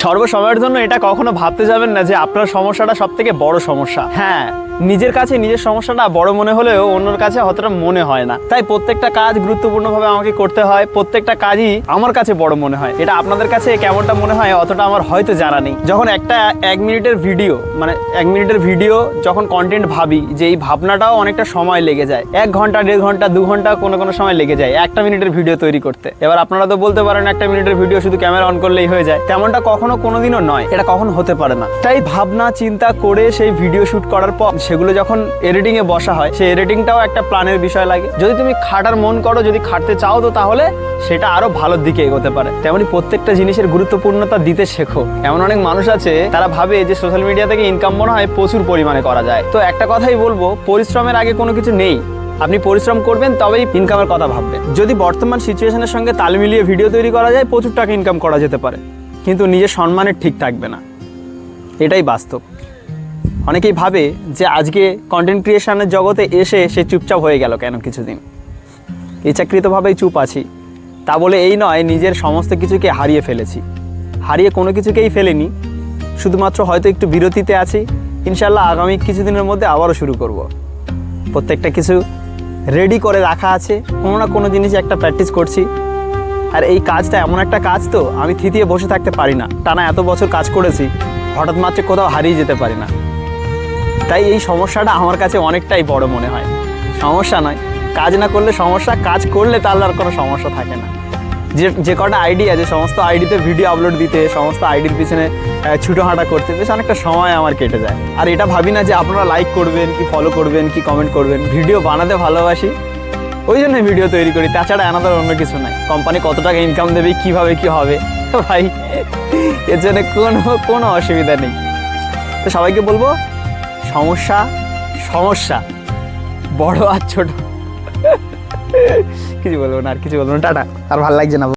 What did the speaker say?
সর্বসময়ের জন্য এটা কখনো ভাবতে যাবেন না যে আপনার সমস্যাটা সব থেকে বড় সমস্যা। হ্যাঁ, নিজের কাছে নিজের সমস্যাটা বড় মনে হলেও অন্যর কাছে অতটা মনে হয় না। তাই প্রত্যেকটা কাজ গুরুত্বপূর্ণভাবে আমাকে করতে হয়, প্রত্যেকটা কাজই আমার কাছে বড় মনে হয়। এটা আপনাদের কাছে কেমনটা মনে হয় অতটা আমার হয়তো জানা নেই। যখন একটা 1 মিনিটের ভিডিও, মানে 1 মিনিটের ভিডিও যখন কন্টেন্ট ভাবি, যে এই ভাবনাটাও অনেকটা সময় লেগে যায়। 1 ঘন্টা, 1.5 ঘন্টা, 2 ঘন্টা কোনো সময় লেগে যায় 1টা মিনিটের ভিডিও তৈরি করতে। এবার আপনারা তো বলতে পারেন 1টা মিনিটের ভিডিও শুধু ক্যামেরা অন করলেই হয়ে যায়। তেমনটা কখনো কোনোদিনও নয়, এটা কখনো হতে পারে না। তাই ভাবনা চিন্তা করে সেই ভিডিও শুট করার পর সেগুলো যখন এডিটিং এ বসা হয়, সেই এডিটিংটাও একটা প্ল্যানের বিষয় লাগে। যদি তুমি খাটার মন করো, যদি খাটতে চাও, তো তাহলে সেটা আরো ভালোর দিকে এগোতে পারে। তেমনি প্রত্যেকটা জিনিসের গুরুত্বপূর্ণতা দিতে শেখো। এমন অনেক মানুষ আছে তারা ভাবে যে সোশ্যাল মিডিয়া থেকে ইনকাম মনে হয় প্রচুর পরিমাণে করা যায়। তো একটা কথাই বলবো, পরিশ্রমের আগে কোনো কিছু নেই। আপনি পরিশ্রম করবেন তবেই ইনকামের কথা ভাববেন। যদি বর্তমান সিচুয়েশনের সঙ্গে তাল মিলিয়ে ভিডিও তৈরি করা যায়, প্রচুর টাকা ইনকাম করা যেতে পারে, কিন্তু নিজের সম্মানের ঠিক থাকবে না। এটাই বাস্তব। অনেকেই ভাবে যে আজকে কন্টেন্ট ক্রিয়েশনের জগতে এসে সে চুপচাপ হয়ে গেল কেন কিছুদিন, ইচ্ছাকৃতভাবেই চুপ আছি। তা বলে এই নয় নিজের সমস্ত কিছুকে হারিয়ে ফেলেছি। হারিয়ে কোনো কিছুকেই ফেলেনি, শুধুমাত্র হয়তো একটু বিরতিতে আছি। ইনশাল্লাহ আগামী কিছুদিনের মধ্যে আবারও শুরু করব। প্রত্যেকটা কিছু রেডি করে রাখা আছে, কোনো না কোনো জিনিস একটা প্র্যাকটিস করছি। আর এই কাজটা এমন একটা কাজ, তো আমি থিতিয়ে বসে থাকতে পারি না। টানা এত বছর কাজ করেছি, হঠাৎ মাত্র কোথাও হারিয়ে যেতে পারি না। তাই এই সমস্যাটা আমার কাছে অনেকটাই বড় মনে হয়। সমস্যা নয়, কাজ না করলে সমস্যা, কাজ করলে তাহলে আর কোনো সমস্যা থাকে না। যে কটা আইডি আছে, সমস্ত আইডিতে ভিডিও আপলোড দিতে, সমস্ত আইডির পিছনে ছুটোহাঁটা করতে বেশ অনেকটা সময় আমার কেটে যায়। আর এটা ভাবি না যে আপনারা লাইক করবেন, কি ফলো করবেন, কি কমেন্ট করবেন। ভিডিও বানাতে ভালোবাসি, ওই জন্য ভিডিও তৈরি করি, তাছাড়া আনাদার অন্য কিছু নাই। কোম্পানি কত টাকা ইনকাম দেবে, কিভাবে কি হবে, ভাই এর জন্য কোনো অসুবিধা নেই। তো সবাইকে বলবো, সমস্যা সমস্যা, বড় আর ছোট, কিছু বলবো না, আর কিছু বলবো না। টাটা। আর ভালো লাগছে না।